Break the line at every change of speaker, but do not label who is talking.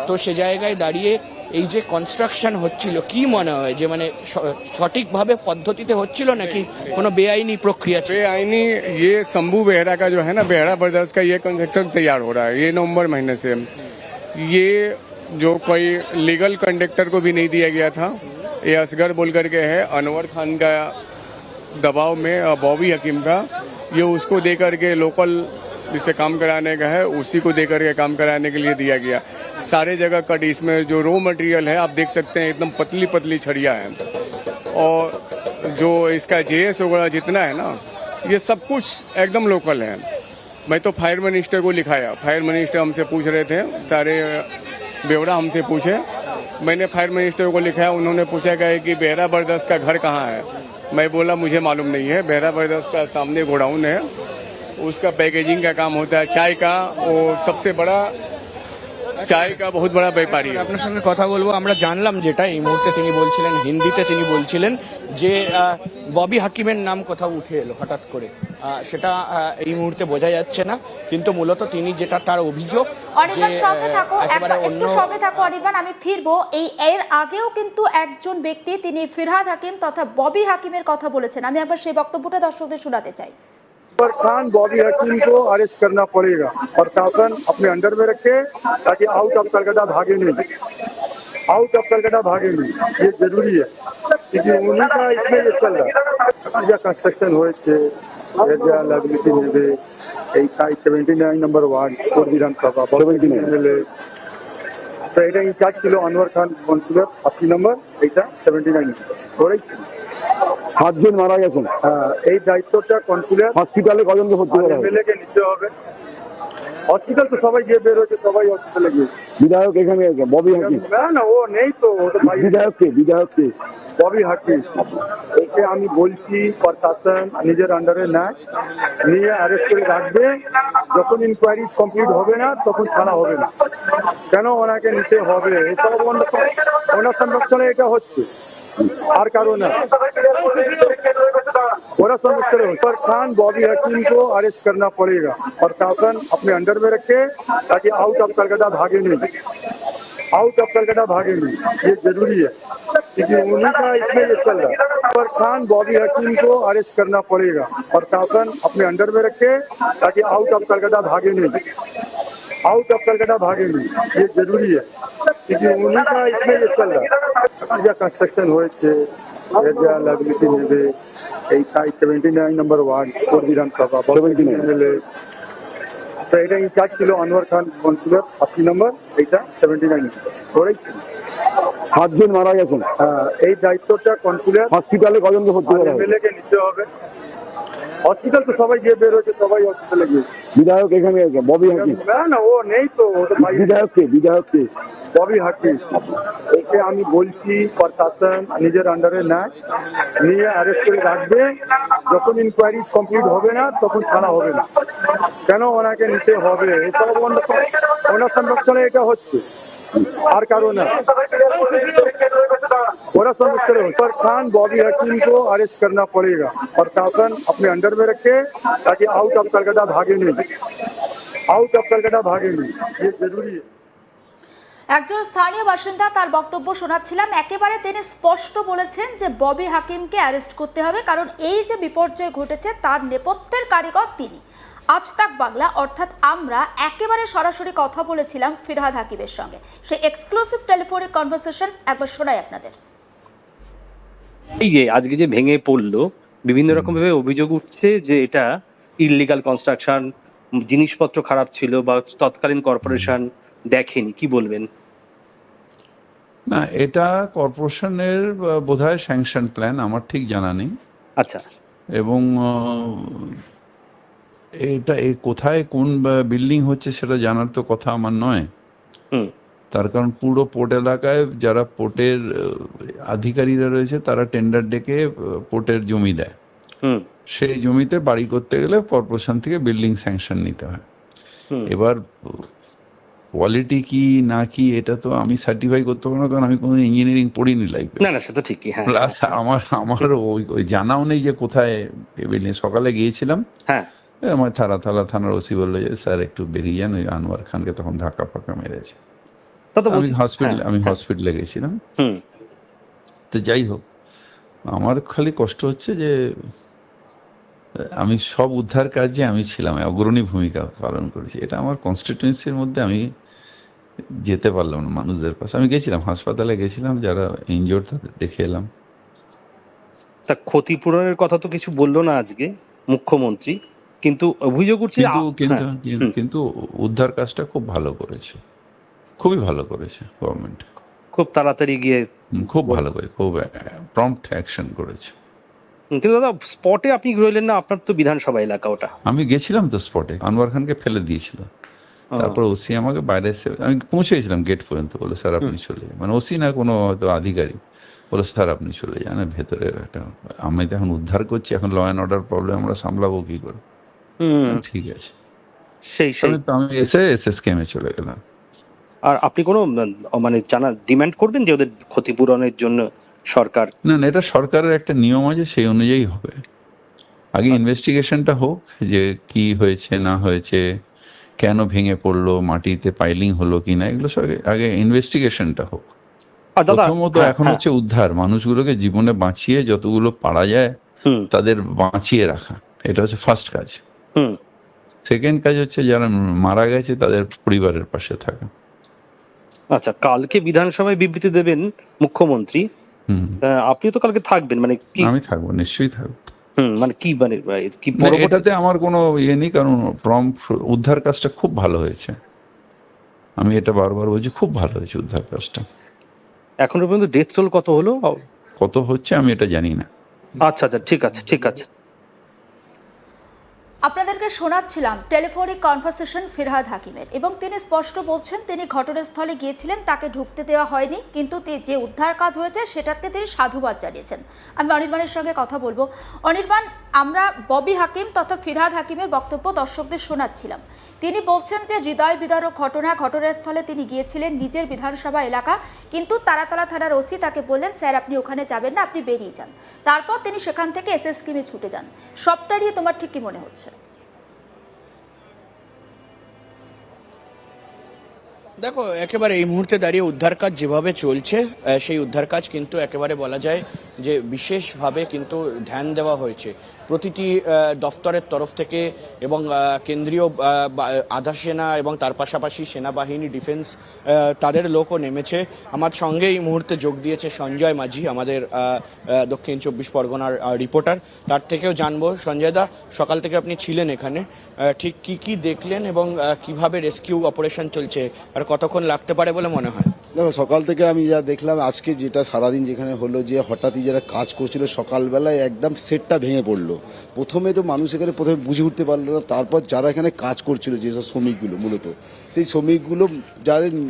তো সে জায়গায় দাঁড়িয়ে এই যে কনস্ট্রাকশন হচ্ছিল, কি মনে হয় যে মানে সঠিকভাবে পদ্ধতিতে হচ্ছিল নাকি কোনো বেআইনি প্রক্রিয়া ছিল?
बेआईनी ये शंभू बेहरा का जो है ना, बेहरा ब्रदर्स का ये कंस्ट्रक्शन तैयार हो रहा है ये नवंबर महीने से। ये जो कोई लीगल कंडक्टर को भी नहीं दिया गया था, ये असगर बोल करके है, अनवर खान का दबाव में बॉबी हकीम का, ये उसको दे करके लोकल जिससे काम कराने का है उसी को दे करके काम कराने के लिए दिया गया। सारे जगह कट, इसमें जो रॉ मटेरियल है आप देख सकते हैं एकदम पतली पतली छड़ियाँ हैं, और जो इसका जेएस वगैरह जितना है ना, ये सब कुछ एकदम लोकल है। मैं तो फायर मिनिस्टर को लिखाया, फायर मिनिस्टर हमसे पूछ रहे थे, सारे ब्यौरा हमसे पूछे, मैंने फायर मिनिस्टर को लिखाया, उन्होंने पूछा गया कि बेहरा ब्रदर्स का घर कहाँ है। मैं बोला मुझे मालूम नहीं है, बेहरा ब्रदर्स का सामने गोडाउन है, उसका पैकेजिंग का काम होता है, चाय का, वो सबसे बड़ा চায় কা বহুত বড় ব্যাপারী।
আপনার সঙ্গে কথা বলবো। আমরা জানলাম যেটা এই মুহূর্তে তিনি বলছিলেন, হিন্দিতে তিনি বলছিলেন যে ববি হাকিমের নাম কোথাও উঠে এলো হঠাৎ করে, সেটা এই মুহূর্তে বোঝা যাচ্ছে না, কিন্তু মূলত তিনি যেটা তার অভিযোগ যে একেবারে অন্য।
একটু সঙ্গে থাকো অনির্বাণ, আমি ফিরবো। এর আগেও কিন্তু একজন ব্যক্তি তিনি ফিরহাদ হাকিম তথা ববি হাকিমের কথা বলেছেন, আমি একবার সেই বক্তব্যটা দর্শকদের শোনাতে চাই।
खान बॉबी हकीम को अरेस्ट करना पड़ेगा और शासन अपने अंडर में रखे ताकि आउट ऑफ कलकत्ता भागे नहीं, आउट ऑफ कलकत्ता भागे नहीं, ये जरूरी है क्योंकि उन्हीं का इसमें ये चल रहा है। যা কনস্ট্রাকশন হয়েছে যা লাইবিলিটি নেবে এই 79 নম্বর ওয়ার্ড কোর বিধানসভা 79 এমএলএ, তো এটা ইনচার্জ ছিল আনোয়ার খান কনসুলার 80 নম্বর, এটা 79 ওরাই ছিল।
7 জন মারা গেছেন।
এই দায়িত্বটা কনসুলার
হসপিটালে কজনকে ভর্তি করা হবে?
এমএলএ কে নিতে হবে। হসপিটাল তো সবাই গিয়ে বের হয়েছে, সবাই হসপিটালে গিয়েছে।
বিধায়ক এখানে ববি হাকিম?
না না, ও নেই তো, ও তো ভাই
বিধায়ককে
ববি হাকিম। ওকে আমি বলছি প্রশাসন নিজের আন্ডারে নেয়, নিয়ে অ্যারেস্ট করে রাখবে, যখন ইনকোয়ারি কমপ্লিট হবে না তখন ছাড়া হবে না। কেন ওনাকে নিতে হবে? এসব ওনার সংরক্ষণে এটা হচ্ছে, আর কারণ না। ओरा पर खान बॉबी हकीम को अरेस्ट करना पड़ेगा और शासन अपने अंडर में रखे ताकि आउट ऑफ कलकत्ता भागे नहीं, आउट ऑफ कलकत्ता भागे नहीं, ये जरूरी है क्योंकि उन्हीं का इसमें ये चल रहा है। पर खान बॉबी हकीम को अरेस्ट करना पड़ेगा और शासन अपने अंडर में रखे ताकि आउट ऑफ कलकत्ता भागे नहीं, आउट ऑफ कलकत्ता भागे नहीं, ये जरूरी है क्योंकि उन्हीं का इसमें ये चल रहा है। যা কনস্ট্রাকশন হয়েছে যা লাইবিলিটি নেবে এই 79 নম্বর ওয়ার্ড কোর বিধানসভা 79 এমএলএ, তো এটা ইনচার্জ ছিল আনোয়ার খান কনসুলার 80 নম্বর, এটা 79 ওরাই ছিল।
7 জন মারা গেছেন।
এই দায়িত্বটা কনসুলার
হসপিটালে কজনকে ভর্তি করা হবে?
এমএলএ কে নিতে হবে। হসপিটাল তো সবাই গিয়ে বের হয়েছে, সবাই হসপিটালে গিয়েছে।
বিধায়ক এখানে ববি হাকিম?
না না, ও নেই তো, ও তো ভাই
বিধায়ককে
ববি হাকিম। ওকে আমি বলছি প্রশাসন নিজের আন্ডারে নেয়, নিয়ে অ্যারেস্ট করে রাখবে, যখন ইনকোয়ারি কমপ্লিট হবে না তখন ছাড়া হবে না। কেন ওনাকে নিতে হবে? এসব ওনার সংরক্ষণে এটা হচ্ছে, আর কারণ না। ओरा संरक्षण पर खान बॉबी हकीम को अरेस्ट करना पड़ेगा और शासन अपने अंडर में रखे ताकि आउट ऑफ कलकत्ता भागे नहीं, आउट ऑफ कलकत्ता भागे नहीं, ये जरूरी है।
একজন স্থানীয় বাসিন্দা তার বক্তব্য শোনাচ্ছিলাম, একেবারে তিনি স্পষ্ট বলেছেন যে ববি হাকিমকে অ্যারেস্ট করতে হবে, কারণ এই যে বিপর্যয় ঘটেছে তার নেপথ্যের কারিগর তিনি। আজ তাক বাংলা অর্থাৎ আমরা একেবারে সরাসরি কথা বলেছিলাম ফিরহাদ হাকিমের সঙ্গে, সেই এক্সক্লুসিভ টেলিফোনিক কনভারসেশন একবার শোনাই আপনাদের।
এই যে আজকে যে ভেঙে পড়লো, বিভিন্ন রকম ভাবে অভিযোগ উঠছে যে এটা ইললিগাল কনস্ট্রাকশন, জিনিসপত্র খারাপ ছিল বা তৎকালীন কর্পোরেশন দেখেনি, কি বলবেন?
না, এটা কর্পোরেশনের বোধহয় স্যাংশন প্ল্যান, আমার ঠিক জানা নেই।
আচ্ছা,
এবং এটা কোথায় কোন বিল্ডিং হচ্ছে সেটা জানার তো কথা আমার নয়। তার কারণ পুরো পোর্ট এলাকায় যারা পোর্টের আধিকারিকরা রয়েছে তারা টেন্ডার ডেকে পোর্টের জমি দেয়, সেই জমিতে বাড়ি করতে গেলে কর্পোরেশন থেকে বিল্ডিং স্যাংশন নিতে হয়। এবার কোয়ালিটি কি না কি এটা তো আমি সার্টিফাই করতে পারবো না, কারণ আমি কোনো ইঞ্জিনিয়ারিং পড়িনি লাইফে।
না না, সেটা ঠিকই। হ্যাঁ,
প্লাস আমার ওই জানাও নেই যে কোথায় বিল্ডিং। সকালে গিয়েছিলাম,
হ্যাঁ,
আমার থানার ওসি বললো যে স্যার একটু বেরিয়ে যান, ওই আনোয়ার খানকে তখন ধাক্কা ফাঁকা মেরেছে।
তা তো
আমি
বলছি।
হসপিটালে গেছিলাম।
হুম
তো যাই হোক, আমার খালি কষ্ট হচ্ছে যে আমি সব উদ্ধার কাজে আমি ছিলাম, অগ্রণী ভূমিকা পালন করেছি। এটা আমার কনস্টিটিউয়েন্সির মধ্যে আমি যেতে পারলাম না মানুষদের পাশে। আমি গেছিলাম, হাসপাতালে গেছিলাম, যারা ইনজোর্ড তাদের দেখে এলাম।
তা ক্ষতিপূরণের কথা তো কিছু বললো না আজকে মুখ্যমন্ত্রী, কিন্তু অভিযোগ উঠছে
কিন্তু কিন্তু
হুম,
কিন্তু উদ্ধার কাজটা খুব ভালো করেছে, খুবই ভালো করেছে গভর্নমেন্ট।
খুব তাড়াতাড়ি গিয়ে
খুব ভালো করে, খুব প্রম্পট অ্যাকশন করেছে।
কিন্তু দাদা স্পটে আপনি রইলেন না, আপনার তো বিধানসভা এলাকা ওটা।
আমি গেছিলাম তো স্পটে, আনোয়ার খানকে ফেলে দিয়েছিল। তারপর ওসি আমাকে বাইরে এসে, আমি পৌঁছে গেছিলাম গেট পর্যন্ত, বলে স্যার আপনি চলে যান। মানে ওসি না, কোনো হয়তো আধিকারিক, বলে স্যার আপনি চলে যান, ভেতরে একটা আমি তো এখন উদ্ধার করছি, এখন ল অ্যান্ড অর্ডার প্রবলেম আমরা সামলাবো কি করে। ঠিক আছে,
সেই
আমি এসে এসএসকেএমে চলে গেলাম।
আর আপনি কোনো মানে জানা ডিমান্ড করবেন যে ওদের ক্ষতিপূরণের জন্য সরকার?
না না, এটা সরকারের একটা নিয়ম আছে, সেই অনুযায়ী হবে। আগে ইনভেস্টিগেশনটা হোক, যে কি হয়েছে না হয়েছে, কেন ভেঙে পড়লো, মাটিতে পাইলিং হলো কিনা, এগুলো সব আগে ইনভেস্টিগেশনটা হোক।
আর দাদা
প্রথমত এখন হচ্ছে উদ্ধার, মানুষগুলোকে জীবনে বাঁচিয়ে যতগুলো পারা যায় তাদের বাঁচিয়ে রাখা, এটা হচ্ছে ফার্স্ট কাজ। সেকেন্ড কাজ হচ্ছে যারা মারা গেছে তাদের পরিবারের পাশে থাকা।
আচ্ছা, কালকে বিধানসভায় বিবৃতি দেবেন মুখ্যমন্ত্রী, আপনি তো কালকে থাকবেন, মানে কি?
আমি থাকবো, নিশ্চয়ই থাকবো।
মানে কি, মানে কি
এটাতে আমার কোনো ইয়ে নেই, কারণ উদ্ধার কাজটা খুব ভালো হয়েছে। আমি এটা বারবার বলছি, খুব ভালো হয়েছে উদ্ধার কাজটা।
এখনো পর্যন্ত ডেথ টোল কত হলো?
কত হচ্ছে আমি এটা জানি না।
আচ্ছা আচ্ছা, ঠিক আছে ঠিক আছে।
আপনাদেরকে শোনাচ্ছিলাম টেলিফোনিক কনভারসেশন ফিরহাদ হাকিমের, এবং তিনি স্পষ্ট বলছেন তিনি ঘটনাস্থলে গিয়েছিলেন, তাকে ঢুকতে দেওয়া হয়নি, কিন্তু যে উদ্ধার কাজ হয়েছে সেটাকে তিনি সাধুবাদ জানিয়েছেন। আমি অনির্বাণের সঙ্গে কথা বলবো। অনির্বাণ, আমরা ববি হাকিম তথা ফিরহাদ হাকিমের বক্তব্য দর্শকদের শোনাচ্ছিলাম। তিনি বলছেন যে হৃদয় বিদারক ঘটনাস্থলে তিনি গিয়েছিলেন, নিজের বিধানসভা এলাকা, কিন্তু তারাতলা থানার ওসি তাকে বললেন স্যার আপনি ওখানে যাবেন না, আপনি বেরিয়ে যান। তারপর তিনি সেখান থেকে এসএসকেএমে ছুটে যান। সবটা নিয়ে তোমার ঠিক কি মনে হচ্ছে?
দেখো, একেবারে এই মুহূর্তে দাঁড়িয়ে উদ্ধার কাজ যেভাবে চলছে, সেই উদ্ধার কাজ কিন্তু একেবারে বলা যায় যে বিশেষভাবে কিন্তু ধ্যান দেওয়া হয়েছে প্রতিটি দফতরের তরফ থেকে, এবং কেন্দ্রীয় আধা সেনা এবং তার পাশাপাশি সেনাবাহিনী, ডিফেন্স, তাদের লোকও নেমেছে। আমার সঙ্গে এই মুহূর্তে যোগ দিয়েছে সঞ্জয় মাঝি, আমাদের দক্ষিণ 24 পরগনার রিপোর্টার। তার থেকেও জানবো, সঞ্জয় দা, সকাল থেকে আপনি ছিলেন এখানে, ঠিক কি কি দেখলেন এবং কিভাবে রেস্কিউ অপারেশন চলছে, আর কতক্ষণ লাগতে পারে বলে মনে হয়?
দেখো, সকাল থেকে আমি যা দেখলাম, আজকে যেটা সারাদিন যেখানে হলো, যে হঠাৎই যারা কাজ করছিল সকালবেলায় একদম সেটটা ভেঙে পড়লো। প্রথমে তো মানুষ এখানে বুঝে উঠতে পারলো না, তারপর যারা এখানে কাজ করছিল, যেসব শ্রমিকগুলো, মূলত সেই শ্রমিকগুলো যাদের